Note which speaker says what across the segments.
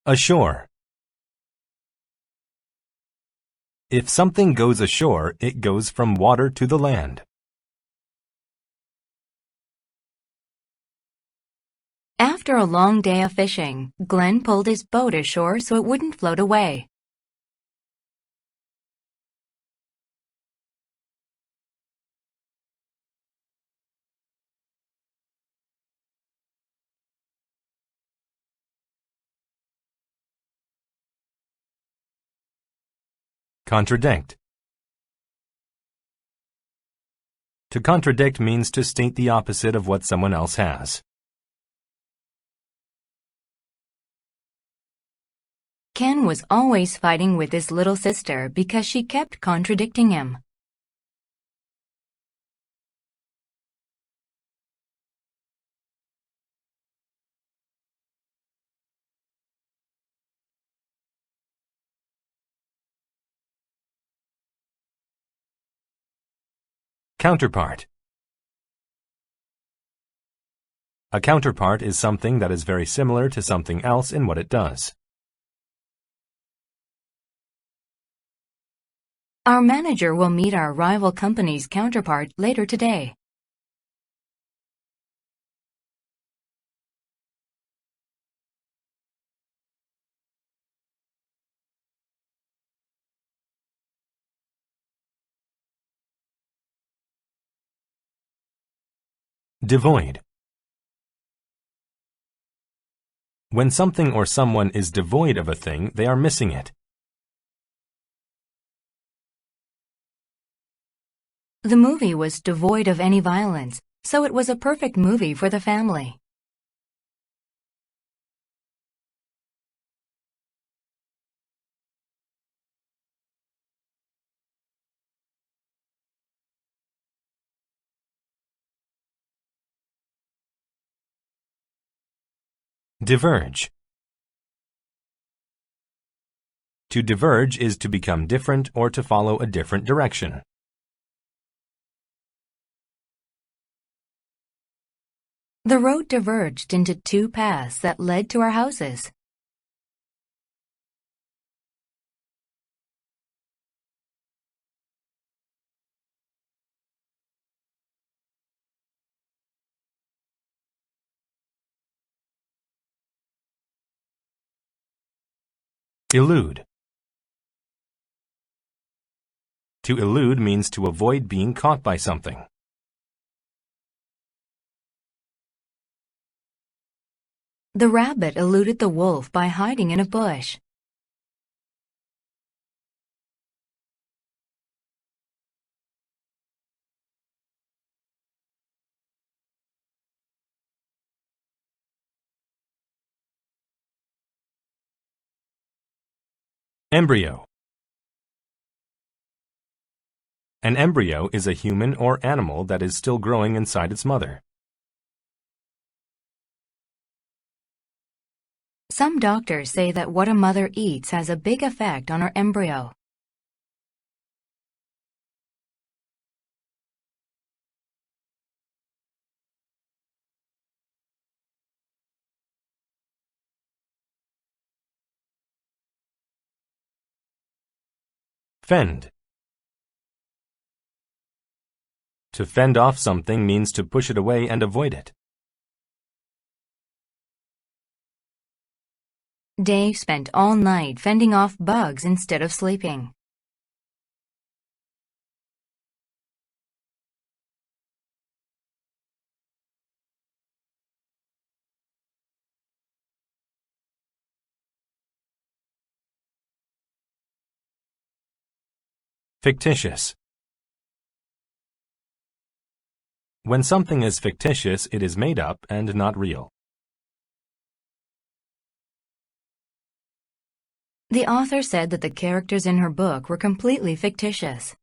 Speaker 1: Ashore. If something goes ashore, it goes from water to the land.
Speaker 2: After a long day of fishing, Glenn pulled his boat ashore so it wouldn't float away.
Speaker 1: Contradict. To contradict means to state the opposite of what someone else has.
Speaker 2: Ken was always fighting with his little sister because she kept contradicting him.
Speaker 1: Counterpart. A counterpart is something that is very similar to something else in what it does.
Speaker 2: Our manager will meet our rival company's counterpart later today.
Speaker 1: Devoid. When something or someone is devoid of a thing, they are missing it.
Speaker 2: The movie was devoid of any violence, so it was a perfect movie for the family.
Speaker 1: Diverge. To diverge is to become different or to follow a different direction.
Speaker 2: The road diverged into two paths that led to our houses.
Speaker 1: Elude. To elude means to avoid being caught by something.
Speaker 2: The rabbit eluded the wolf by hiding in a bush.
Speaker 1: Embryo. An embryo is a human or animal that is still growing inside its mother.
Speaker 2: Some doctors say that what a mother eats has a big effect on her embryo.
Speaker 1: Fend. To fend off something means to push it away and avoid it.
Speaker 2: Dave spent all night fending off bugs instead of sleeping.
Speaker 1: Fictitious. When something is fictitious, it is made up and not real.
Speaker 2: The author said that the characters in her book were completely fictitious.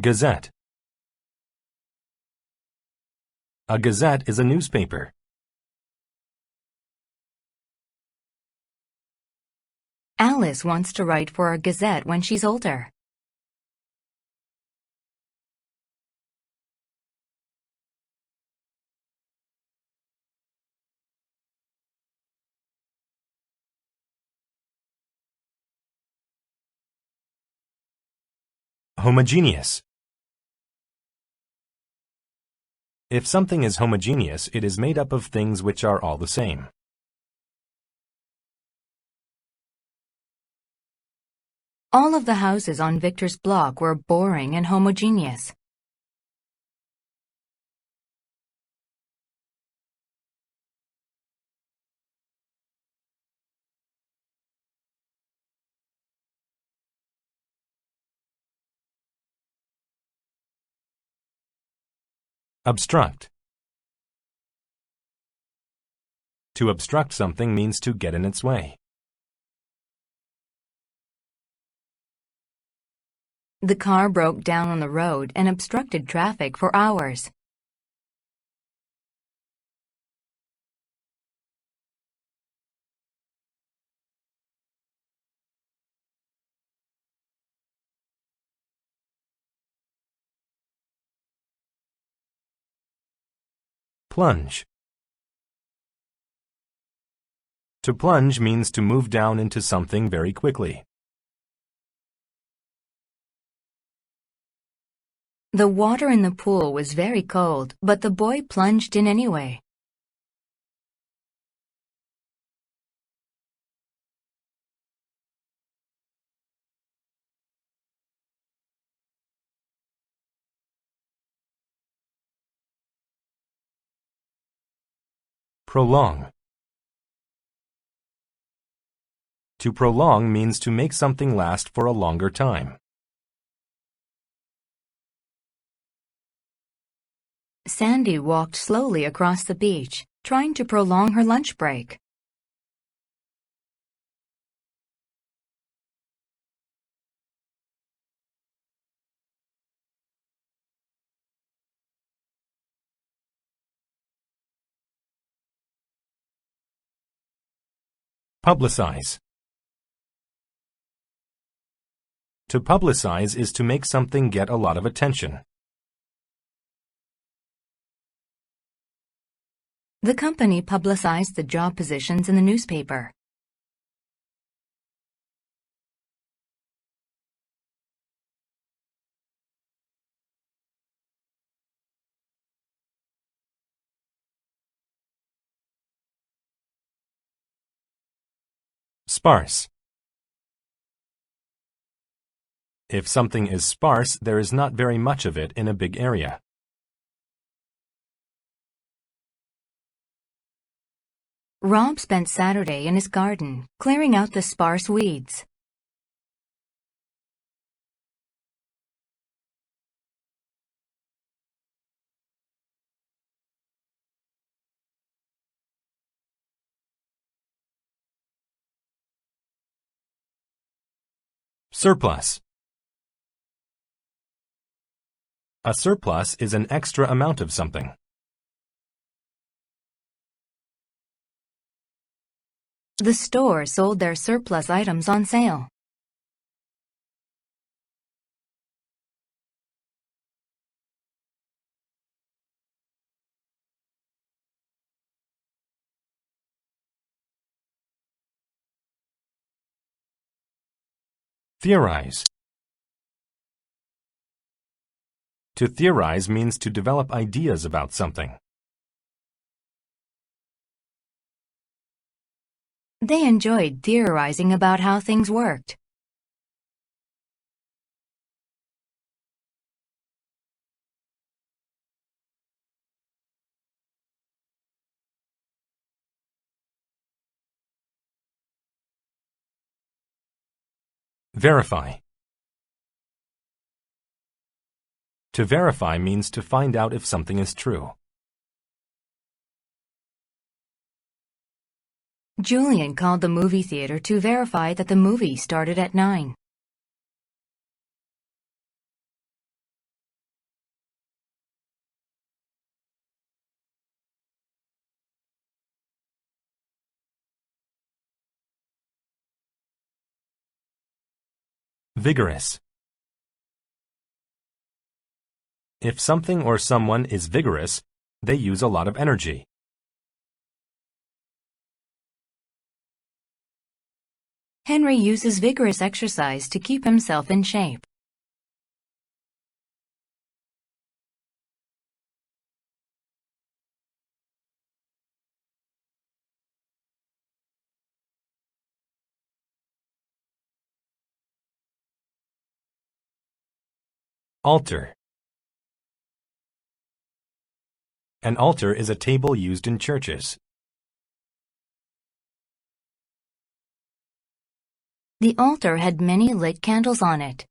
Speaker 1: Gazette. A gazette is a newspaper.
Speaker 2: Alice wants to write for a gazette when she's older.
Speaker 1: Homogeneous. If something is homogeneous, it is made up of things which are all the same.
Speaker 2: All of the houses on Victor's block were boring and homogeneous.
Speaker 1: Obstruct. To obstruct something means to get in its way.
Speaker 2: The car broke down on the road and obstructed traffic for hours.
Speaker 1: Plunge. To plunge means to move down into something very quickly.
Speaker 2: The water in the pool was very cold, but the boy plunged in anyway.
Speaker 1: Prolong. To prolong means to make something last for a longer time.
Speaker 2: Sandy walked slowly across the beach, trying to prolong her lunch break.
Speaker 1: Publicize. To publicize is to make something get a lot of attention.
Speaker 2: The company publicized the job positions in the newspaper.
Speaker 1: Sparse. If something is sparse, there is not very much of it in a big area.
Speaker 2: Rob spent Saturday in his garden, clearing out the sparse weeds.
Speaker 1: Surplus. A surplus is an extra amount of something.
Speaker 2: The store sold their surplus items on sale.
Speaker 1: Theorize. To theorize means to develop ideas about something.
Speaker 2: They enjoyed theorizing about how things worked.
Speaker 1: Verify. To verify means to find out if something is true.
Speaker 2: Julian called the movie theater to verify that the movie started at 9.
Speaker 1: Vigorous. If something or someone is vigorous, they use a lot of energy.
Speaker 2: Henry uses vigorous exercise to keep himself in shape.
Speaker 1: Altar. An altar is a table used in churches.
Speaker 2: The altar had many lit candles on it.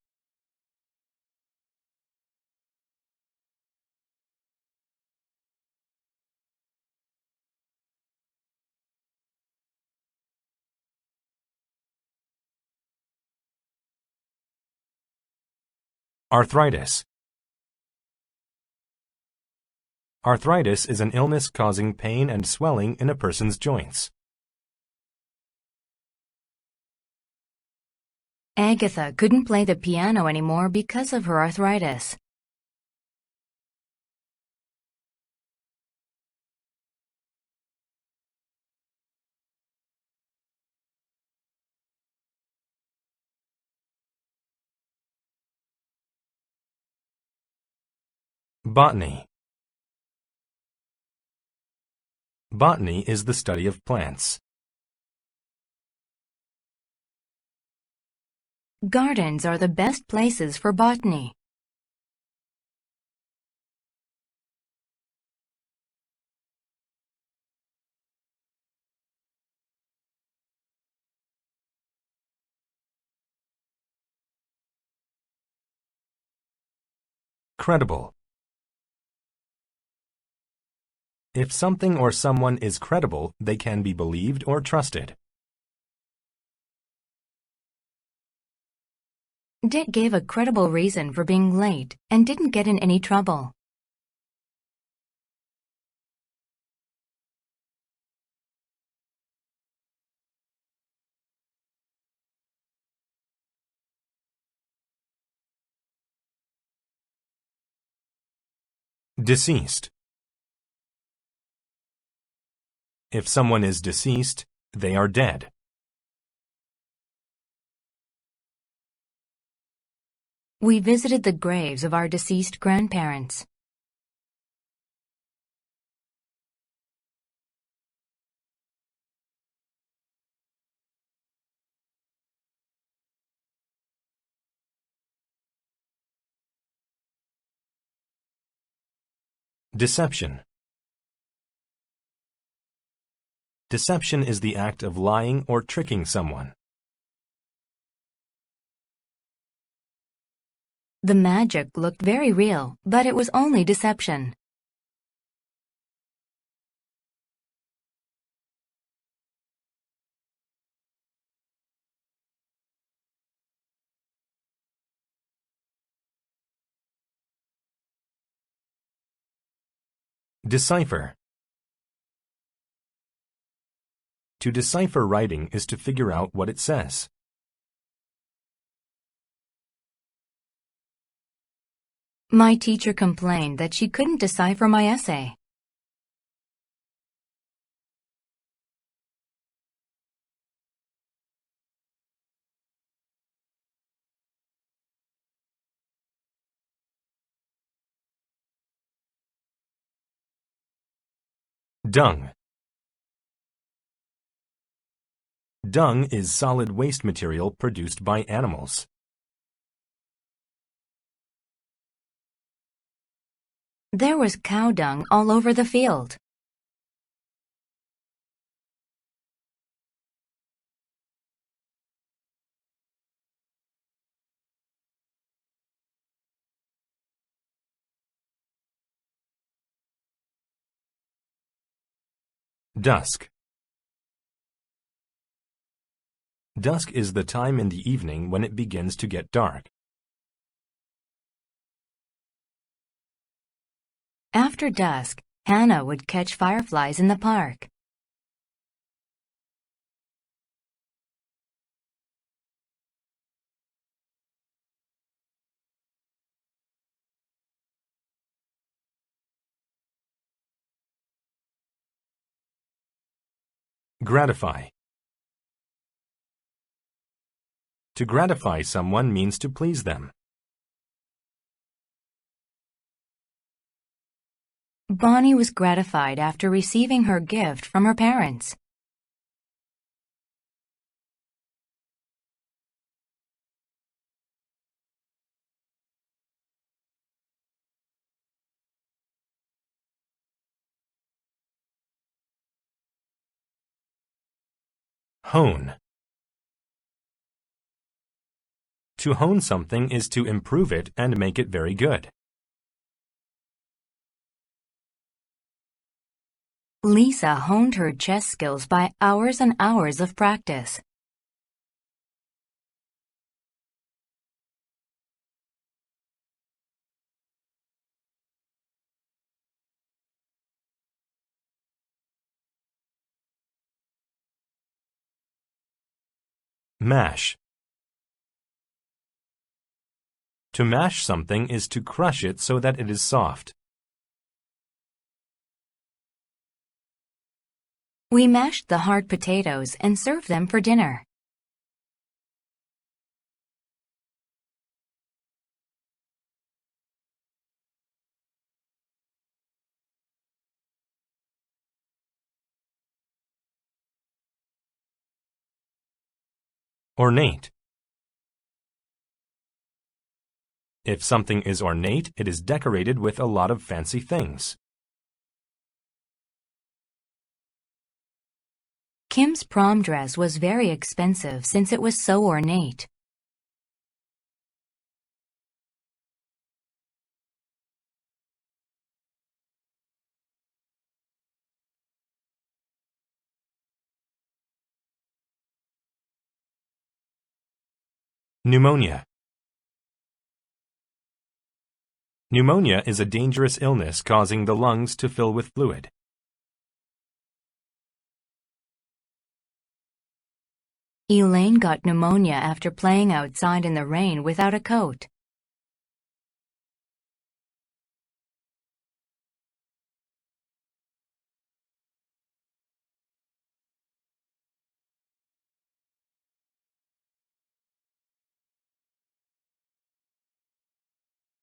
Speaker 1: Arthritis. Arthritis is an illness causing pain and swelling in a person's joints.
Speaker 2: Agatha couldn't play the piano anymore because of her arthritis.
Speaker 1: Botany. Botany is the study of plants.
Speaker 2: Gardens are the best places for botany.
Speaker 1: Credible. If something or someone is credible, they can be believed or trusted.
Speaker 2: Dick gave a credible reason for being late and didn't get in any trouble.
Speaker 1: Deceased. If someone is deceased, they are dead.
Speaker 2: We visited the graves of our deceased grandparents.
Speaker 1: Deception. Deception is the act of lying or tricking someone.
Speaker 2: The magic looked very real, but it was only deception.
Speaker 1: Decipher. To decipher writing is to figure out what it says.
Speaker 2: My teacher complained that she couldn't decipher my essay.
Speaker 1: Dung. Dung is solid waste material produced by animals.
Speaker 2: There was cow dung all over the field.
Speaker 1: Dusk. Dusk is the time in the evening when it begins to get dark.
Speaker 2: After dusk, Hannah would catch fireflies in the park.
Speaker 1: Gratify. To gratify someone means to please them.
Speaker 2: Bonnie was gratified after receiving her gift from her parents.
Speaker 1: Hone. To hone something is to improve it and make it very good.
Speaker 2: Lisa honed her chess skills by hours and hours of practice.
Speaker 1: Mash. To mash something is to crush it so that it is soft.
Speaker 2: We mashed the hard potatoes and served them for dinner.
Speaker 1: Ornate. If something is ornate, it is decorated with a lot of fancy things.
Speaker 2: Kim's prom dress was very expensive since it was so ornate.
Speaker 1: Pneumonia. Pneumonia is a dangerous illness causing the lungs to fill with fluid.
Speaker 2: Elaine got pneumonia after playing outside in the rain without a coat.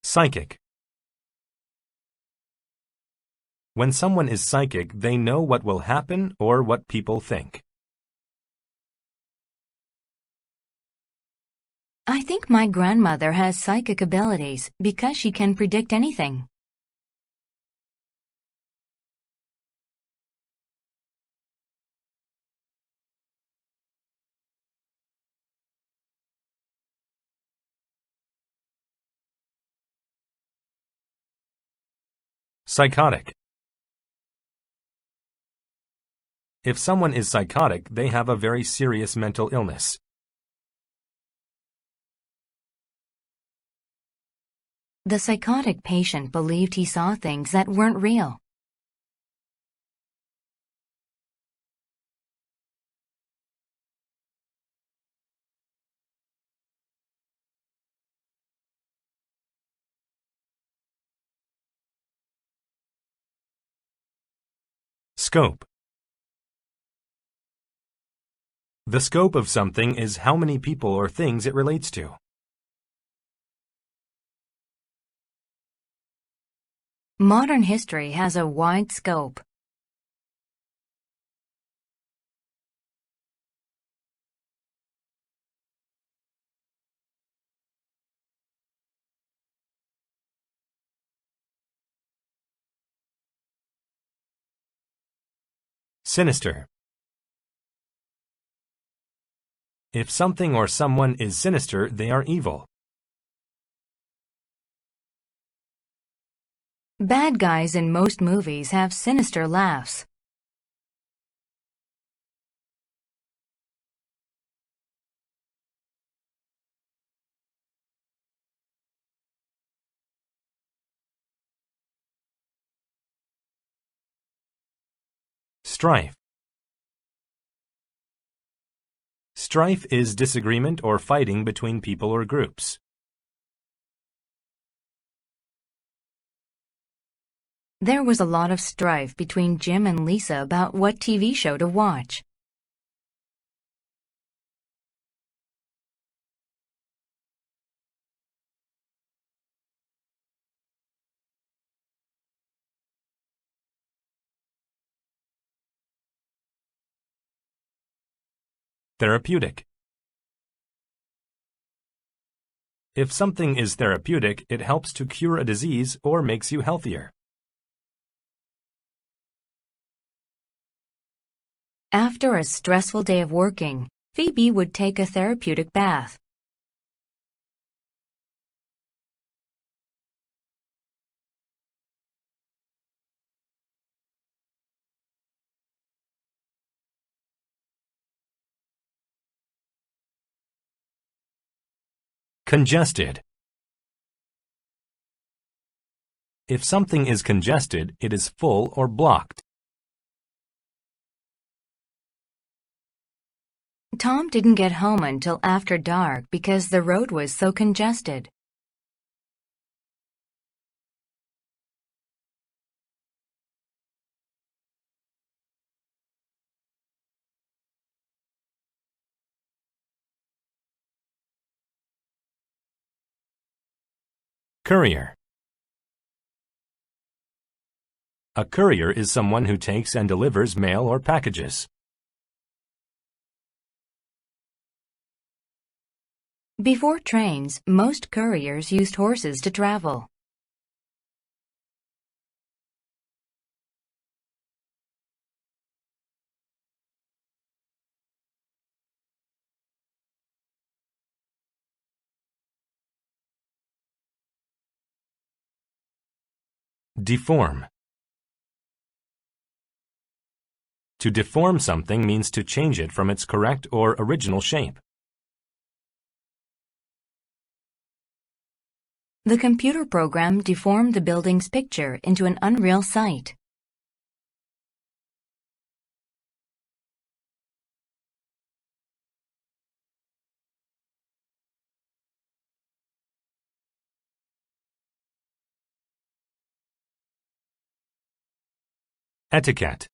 Speaker 1: Psychic. When someone is psychic, they know what will happen or what people think.
Speaker 2: I think my grandmother has psychic abilities because she can predict anything.
Speaker 1: Psychotic. If someone is psychotic, they have a very serious mental illness.
Speaker 2: The psychotic patient believed he saw things that weren't real.
Speaker 1: Scope. The scope of something is how many people or things it relates to.
Speaker 2: Modern history has a wide scope.
Speaker 1: Sinister. If something or someone is sinister, they are evil.
Speaker 2: Bad guys in most movies have sinister laughs.
Speaker 1: Strife. Strife is disagreement or fighting between people or groups.
Speaker 2: There was a lot of strife between Jim and Lisa about what TV show to watch.
Speaker 1: Therapeutic. If something is therapeutic, it helps to cure a disease or makes you healthier.
Speaker 2: After a stressful day of working, Phoebe would take a therapeutic bath.
Speaker 1: Congested. If something is congested, it is full or blocked.
Speaker 2: Tom didn't get home until after dark because the road was so congested.
Speaker 1: Courier. A courier is someone who takes and delivers mail or packages.
Speaker 2: Before trains, most couriers used horses to travel.
Speaker 1: Deform. To deform something means to change it from its correct or original shape.
Speaker 2: The computer program deformed the building's picture into an unreal sight.
Speaker 1: Etiquette.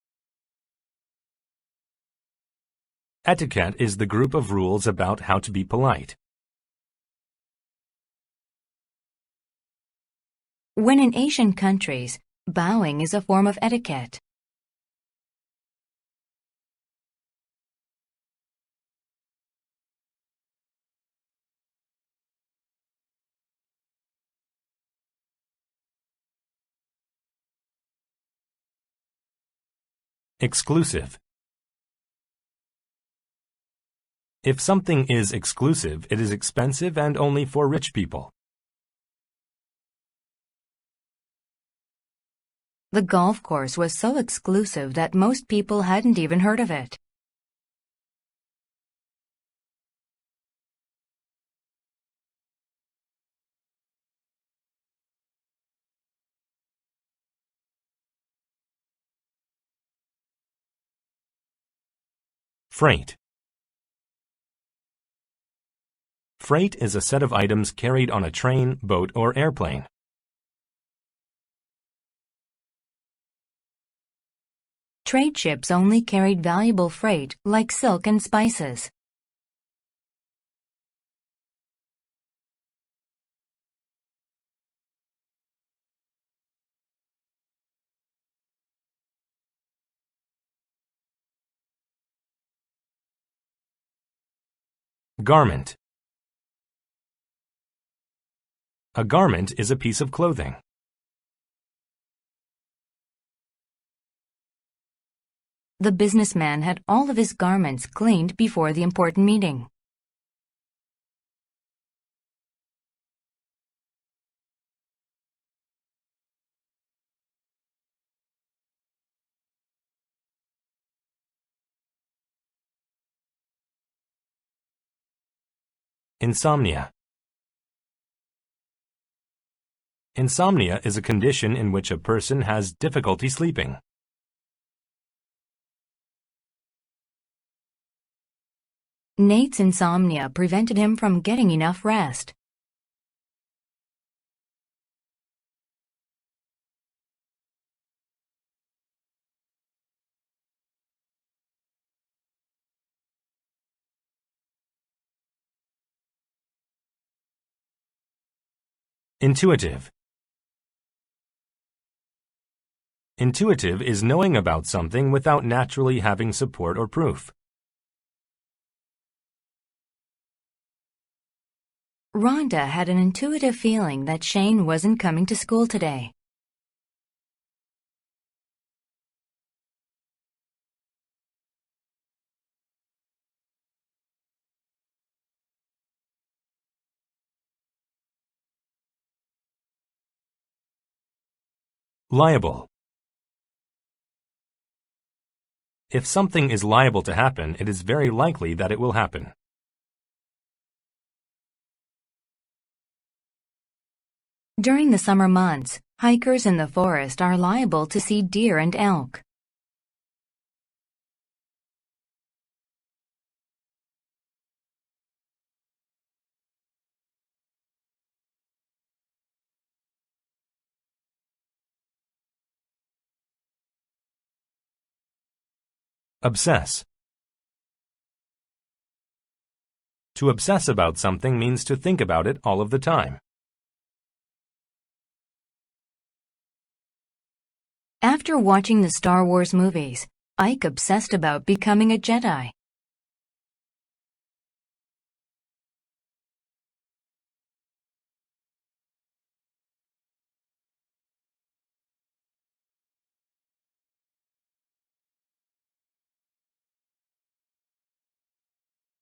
Speaker 1: Etiquette is the group of rules about how to be polite.
Speaker 2: When in Asian countries, bowing is a form of etiquette.
Speaker 1: Exclusive. If something is exclusive, it is expensive and only for rich people.
Speaker 2: The golf course was so exclusive that most people hadn't even heard of it.
Speaker 1: Freight. Freight is a set of items carried on a train, boat, or airplane.
Speaker 2: Trade ships only carried valuable freight like silk and spices.
Speaker 1: Garment. A garment is a piece of clothing.
Speaker 2: The businessman had all of his garments cleaned before the important meeting.
Speaker 1: Insomnia. Insomnia is a condition in which a person has difficulty sleeping.
Speaker 2: Nate's insomnia prevented him from getting enough rest.
Speaker 1: Intuitive. Intuitive is knowing about something without naturally having support or proof.
Speaker 2: Rhonda had an intuitive feeling that Shane wasn't coming to school today.
Speaker 1: Liable. If something is liable to happen, it is very likely that it will happen.
Speaker 2: During the summer months, hikers in the forest are liable to see deer and elk.
Speaker 1: Obsess. To obsess about something means to think about it all of the time.
Speaker 2: After watching the Star Wars movies, Ike obsessed about becoming a Jedi.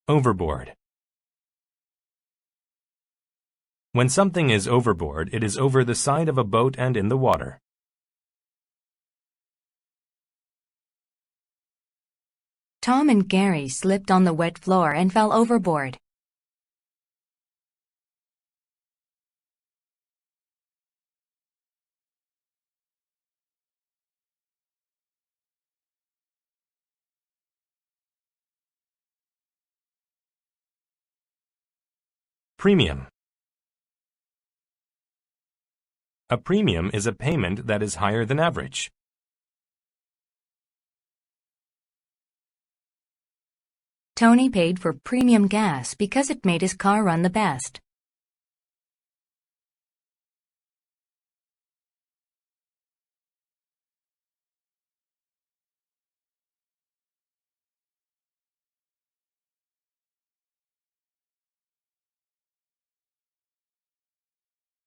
Speaker 1: Overboard. When something is overboard, it is over the side of a boat and in the water.
Speaker 2: Tom and Gary slipped on the wet floor and fell overboard.
Speaker 1: Premium. A premium is a payment that is higher than average.
Speaker 2: Tony paid for premium gas because it made his car run the best.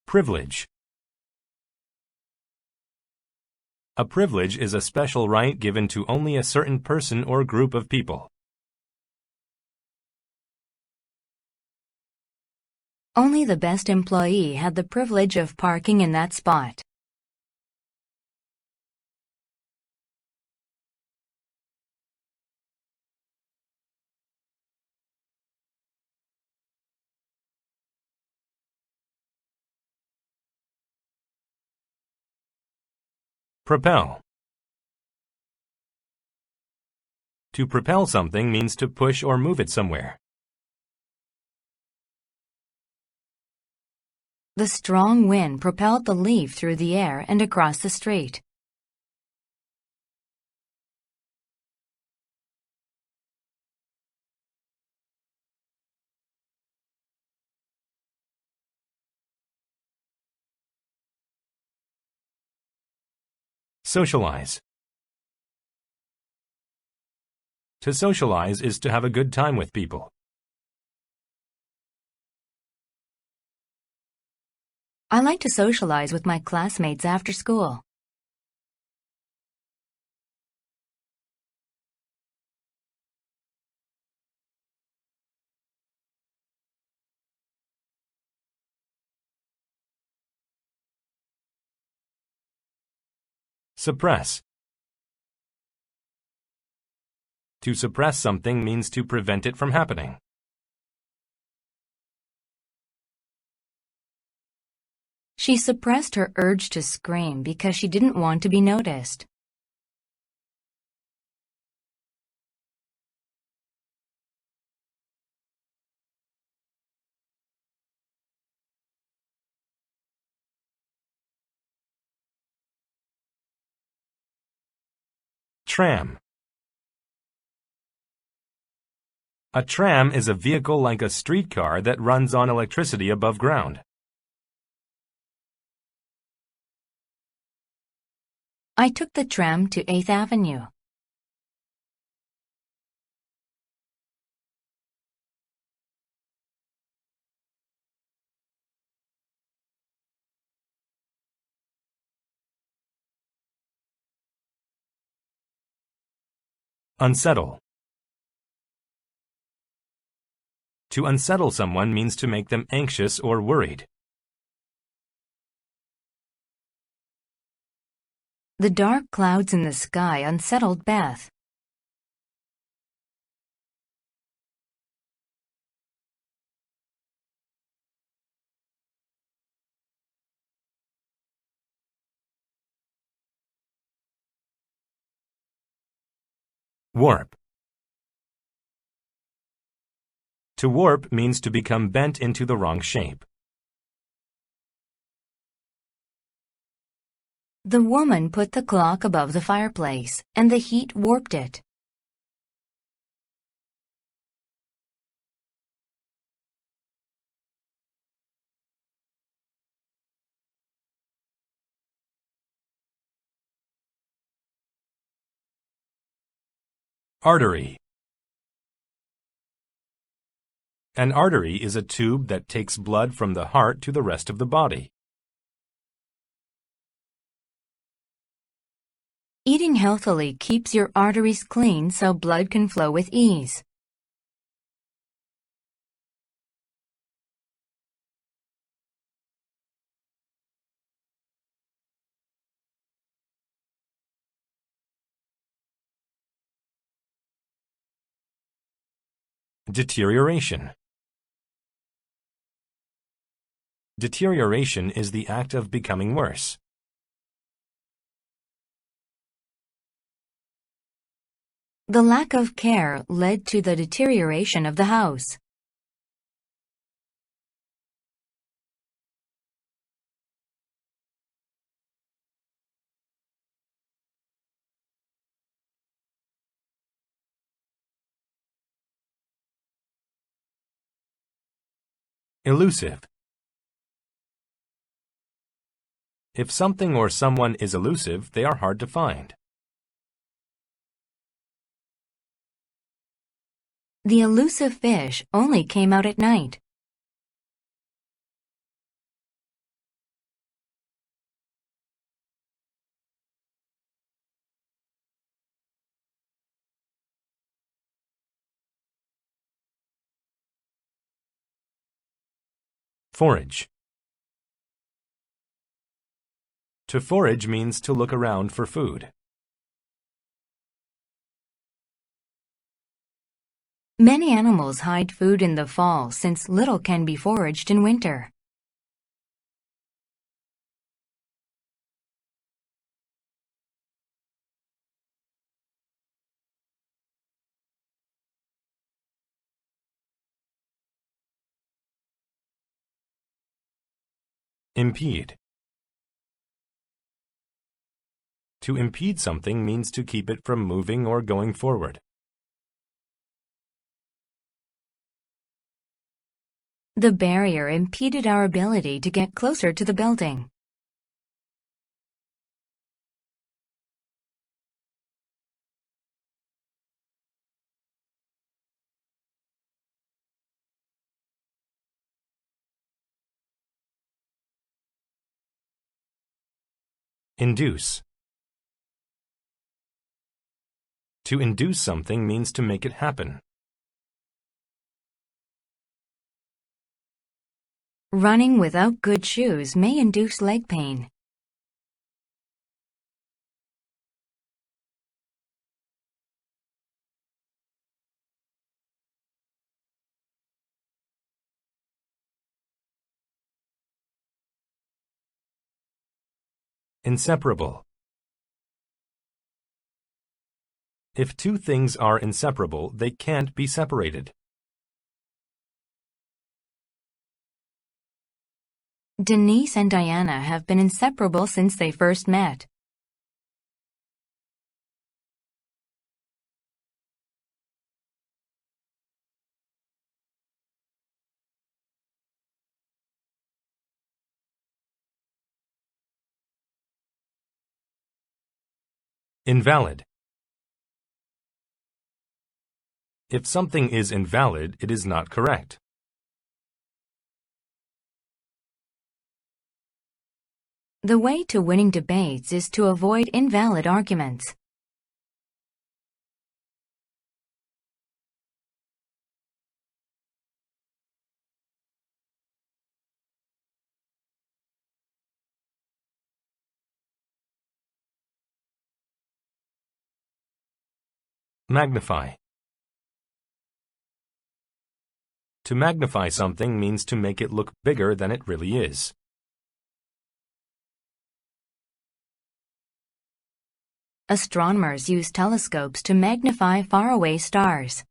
Speaker 1: Privilege. A privilege is a special right given to only a certain person or group of people.
Speaker 2: Only the best employee had the privilege of parking in that spot.
Speaker 1: Propel. To propel something means to push or move it somewhere.
Speaker 2: The strong wind propelled the leaf through the air and across the street.
Speaker 1: Socialize. To socialize is to have a good time with people.
Speaker 2: I like to socialize with my classmates after school.
Speaker 1: Suppress. To suppress something means to prevent it from happening.
Speaker 2: She suppressed her urge to scream because she didn't want to be noticed.
Speaker 1: Tram. A tram is a vehicle like a streetcar that runs on electricity above ground.
Speaker 2: I took the tram to 8th Avenue.
Speaker 1: Unsettle. To unsettle someone means to make them anxious or worried.
Speaker 2: The dark clouds in the sky unsettled Beth.
Speaker 1: Warp. To warp means to become bent into the wrong shape.
Speaker 2: The woman put the clock above the fireplace, and the heat warped it.
Speaker 1: Artery. An artery is a tube that takes blood from the heart to the rest of the body.
Speaker 2: Eating healthily keeps your arteries clean so blood can flow with ease.
Speaker 1: Deterioration. Deterioration is the act of becoming worse.
Speaker 2: The lack of care led to the deterioration of the house.
Speaker 1: Elusive. If something or someone is elusive, they are hard to find.
Speaker 2: The elusive fish only came out at night.
Speaker 1: Forage. To forage means to look around for food.
Speaker 2: Many animals hide food in the fall since little can be foraged in winter.
Speaker 1: Impede. To impede something means to keep it from moving or going forward.
Speaker 2: The barrier impeded our ability to get closer to the building.
Speaker 1: Induce. To induce something means to make it happen.
Speaker 2: Running without good shoes may induce leg pain.
Speaker 1: Inseparable. If two things are inseparable, they can't be separated.
Speaker 2: Denise and Diana have been inseparable since they first met.
Speaker 1: Invalid. If something is invalid, it is not correct.
Speaker 2: The way to winning debates is to avoid invalid arguments.
Speaker 1: Magnify. To magnify something means to make it look bigger than it really is.
Speaker 2: Astronomers use telescopes to magnify faraway stars.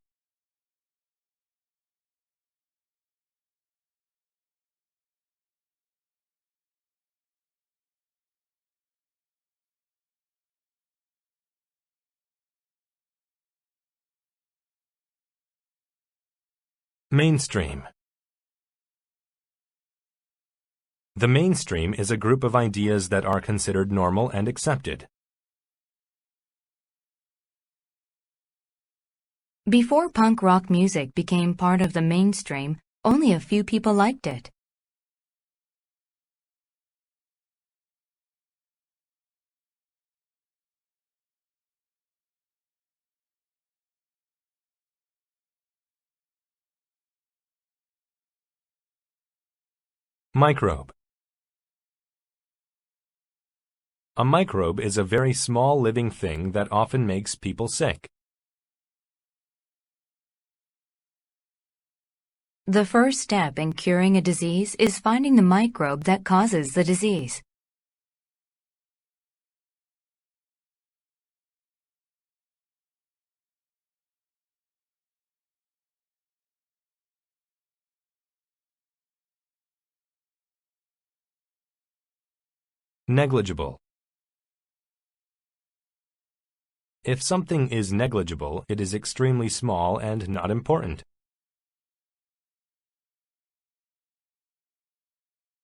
Speaker 1: Mainstream. The mainstream is a group of ideas that are considered normal and accepted.
Speaker 2: Before punk rock music became part of the mainstream, only a few people liked it.
Speaker 1: Microbe. A microbe is a very small living thing that often makes people sick.
Speaker 2: The first step in curing a disease is finding the microbe that causes the disease.
Speaker 1: Negligible. If something is negligible, it is extremely small and not important.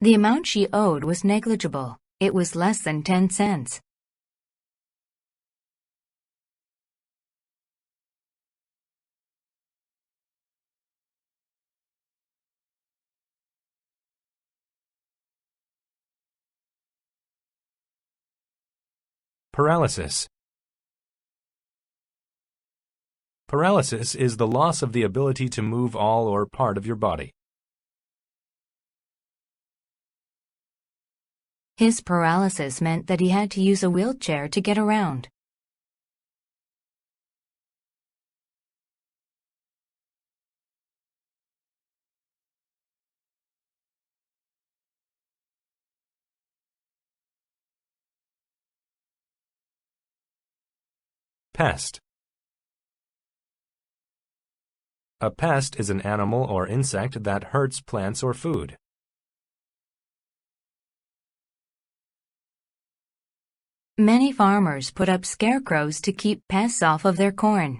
Speaker 2: The amount she owed was negligible. It was less than 10 cents.
Speaker 1: Paralysis. Paralysis is the loss of the ability to move all or part of your body.
Speaker 2: His paralysis meant that he had to use a wheelchair to get around.
Speaker 1: Pest. A pest is an animal or insect that hurts plants or food.
Speaker 2: Many farmers put up scarecrows to keep pests off of their corn.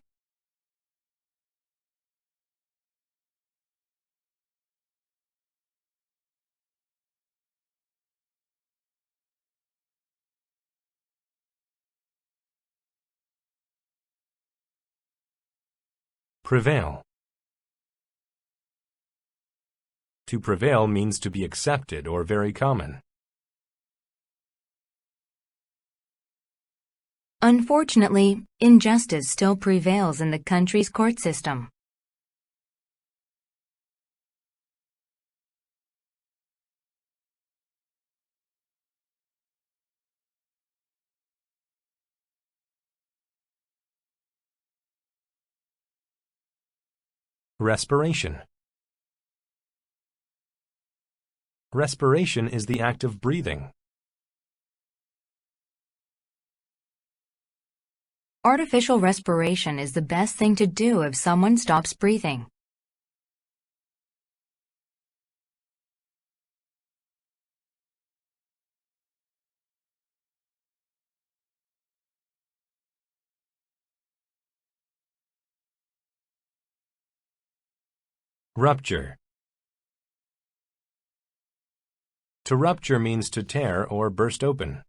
Speaker 1: Prevail. To prevail means to be accepted or very common.
Speaker 2: Unfortunately, injustice still prevails in the country's court system.
Speaker 1: Respiration. Respiration is the act of breathing.
Speaker 2: Artificial respiration is the best thing to do if someone stops breathing.
Speaker 1: Rupture. To rupture means to tear or burst open.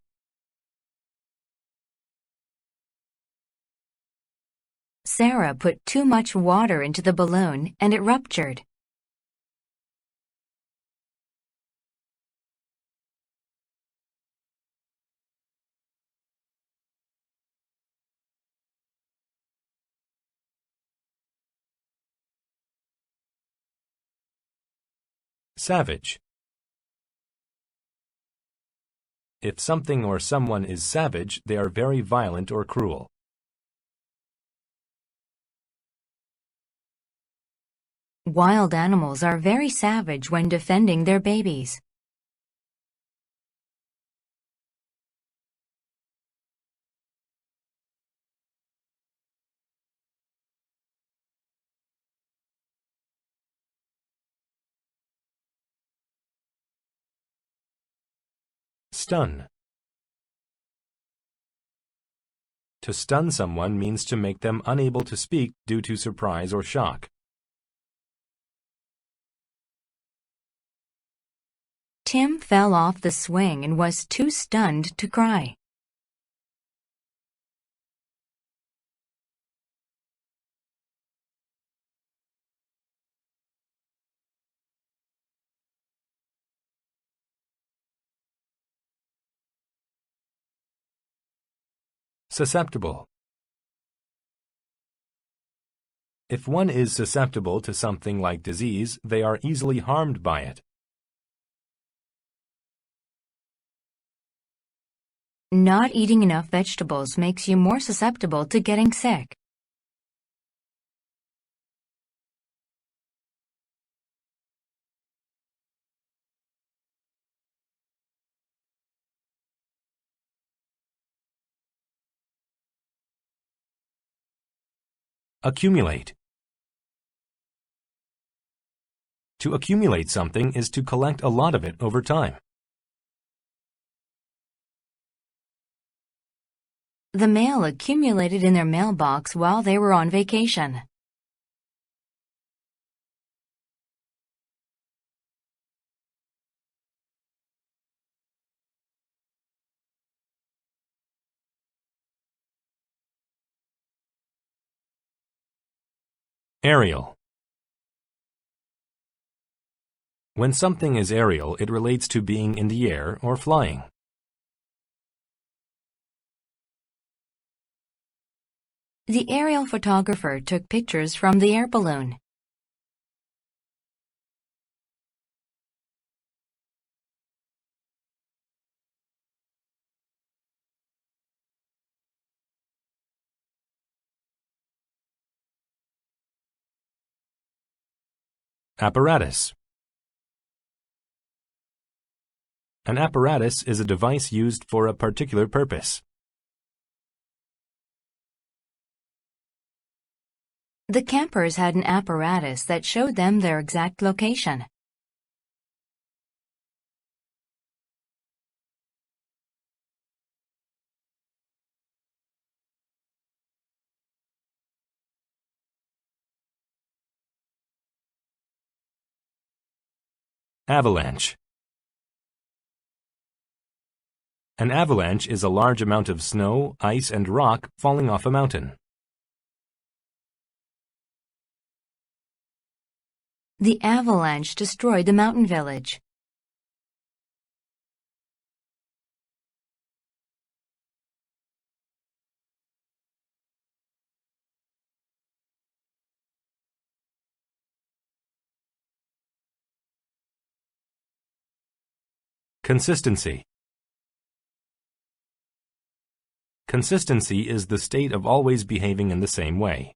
Speaker 2: Sarah put too much water into the balloon and it ruptured.
Speaker 1: Savage. If something or someone is savage, they are very violent or cruel.
Speaker 2: Wild animals are very savage when defending their babies.
Speaker 1: Stun. To stun someone means to make them unable to speak due to surprise or shock.
Speaker 2: Tim fell off the swing and was too stunned to cry.
Speaker 1: Susceptible. If one is susceptible to something like disease, they are easily harmed by it.
Speaker 2: Not eating enough vegetables makes you more susceptible to getting sick.
Speaker 1: Accumulate. To accumulate something is to collect a lot of it over time.
Speaker 2: The mail accumulated in their mailbox while they were on vacation.
Speaker 1: Aerial. When something is aerial, it relates to being in the air or flying.
Speaker 2: The aerial photographer took pictures from the air balloon.
Speaker 1: Apparatus. An apparatus is a device used for a particular purpose.
Speaker 2: The campers had an apparatus that showed them their exact location.
Speaker 1: Avalanche. An avalanche is a large amount of snow, ice, and rock falling off a mountain.
Speaker 2: The avalanche destroyed the mountain village.
Speaker 1: Consistency. Consistency is the state of always behaving in the same way.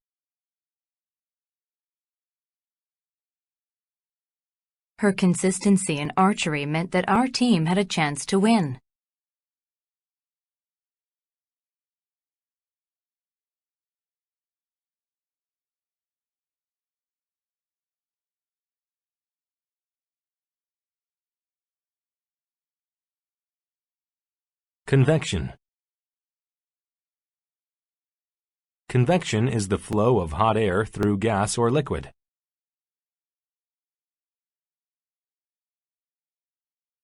Speaker 2: Her consistency in archery meant that our team had a chance to win.
Speaker 1: Convection. Convection is the flow of hot air through gas or liquid.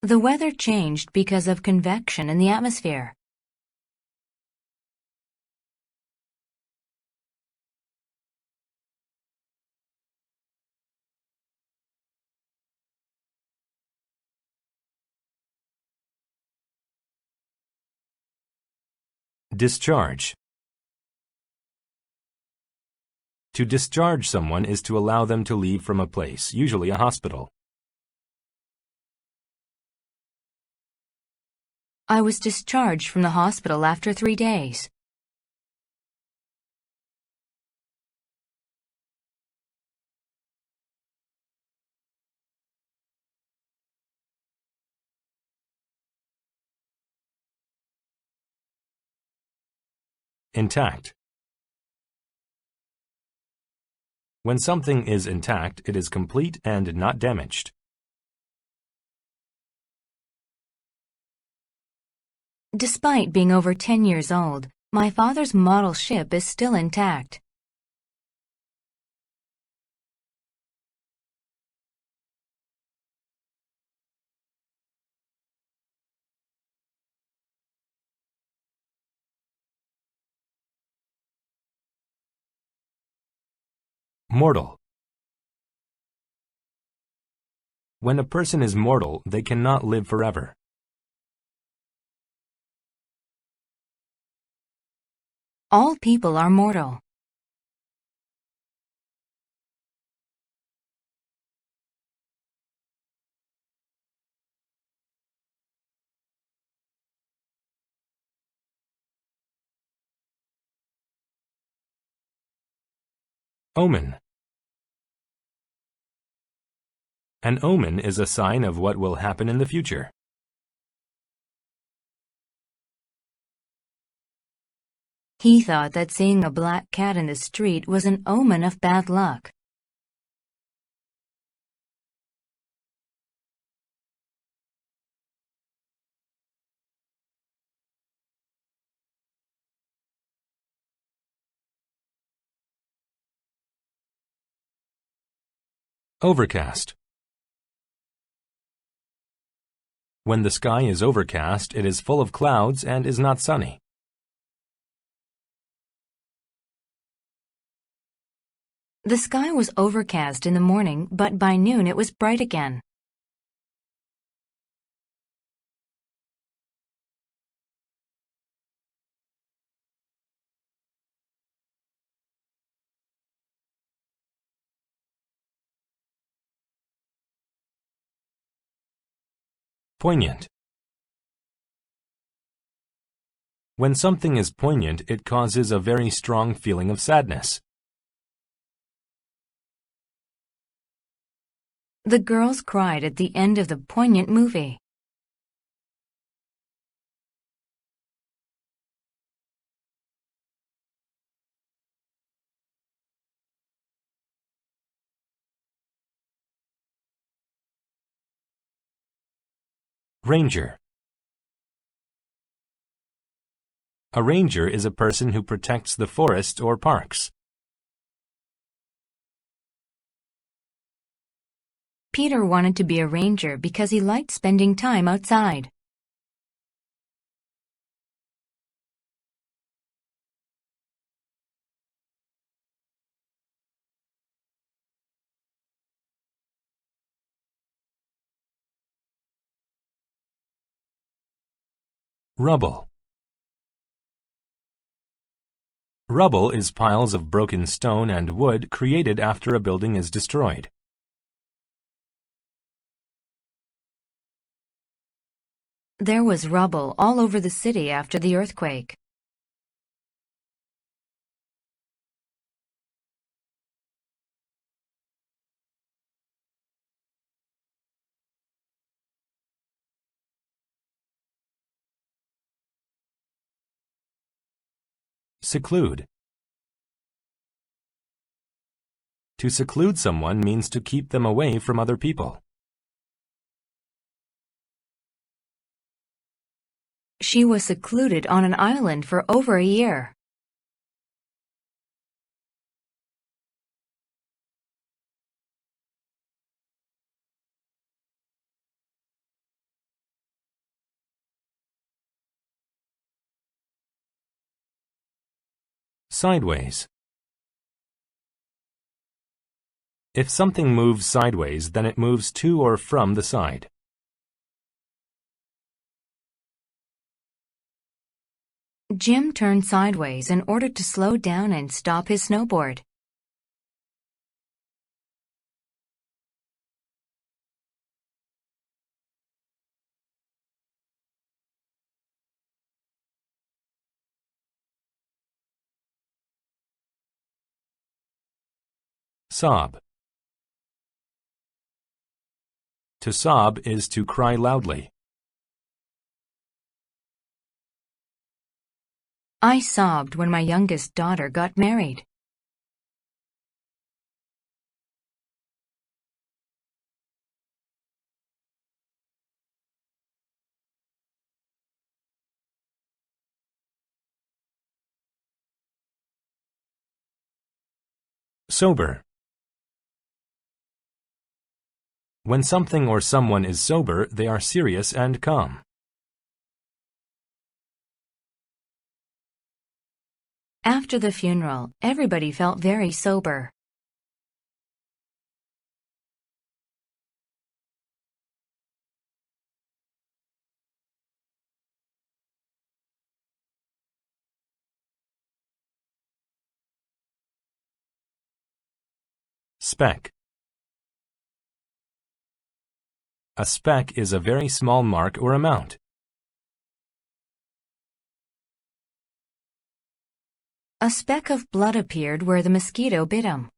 Speaker 2: The weather changed because of convection in the atmosphere.
Speaker 1: Discharge. To discharge someone is to allow them to leave from a place, usually a hospital.
Speaker 2: I was discharged from the hospital after 3 days.
Speaker 1: Intact. When something is intact, it is complete and not damaged.
Speaker 2: Despite being over 10 years old, my father's model ship is still intact.
Speaker 1: Mortal. When a person is mortal, they cannot live forever.
Speaker 2: All people are mortal.
Speaker 1: Omen. An omen is a sign of what will happen in the future.
Speaker 2: He thought that seeing a black cat in the street was an omen of bad luck.
Speaker 1: Overcast. When the sky is overcast, it is full of clouds and is not sunny.
Speaker 2: The sky was overcast in the morning, but by noon it was bright again.
Speaker 1: Poignant. When something is poignant, it causes a very strong feeling of sadness.
Speaker 2: The girls cried at the end of the poignant movie.
Speaker 1: Ranger. A ranger is a person who protects the forest or parks.
Speaker 2: Peter wanted to be a ranger because he liked spending time outside.
Speaker 1: Rubble. Rubble is piles of broken stone and wood created after a building is destroyed.
Speaker 2: There was rubble all over the city after the earthquake.
Speaker 1: Seclude. To seclude someone means to keep them away from other people.
Speaker 2: She was secluded on an island for over a year.
Speaker 1: Sideways. If something moves sideways, then it moves to or from the side.
Speaker 2: Jim turned sideways in order to slow down and stop his snowboard.
Speaker 1: Sob. To sob is to cry loudly.
Speaker 2: I sobbed when my youngest daughter got married.
Speaker 1: Sober. When something or someone is sober, they are serious and calm.
Speaker 2: After the funeral, everybody felt very sober.
Speaker 1: Speck. A speck is a very small mark or amount.
Speaker 2: A speck of blood appeared where the mosquito bit him.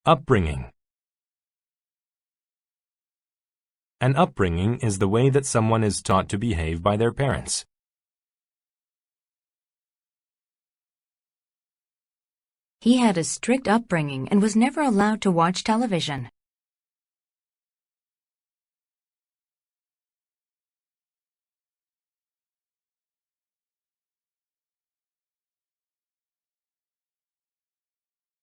Speaker 1: Upbringing. An upbringing is the way that someone is taught to behave by their parents.
Speaker 2: He had a strict upbringing and was never allowed to watch television.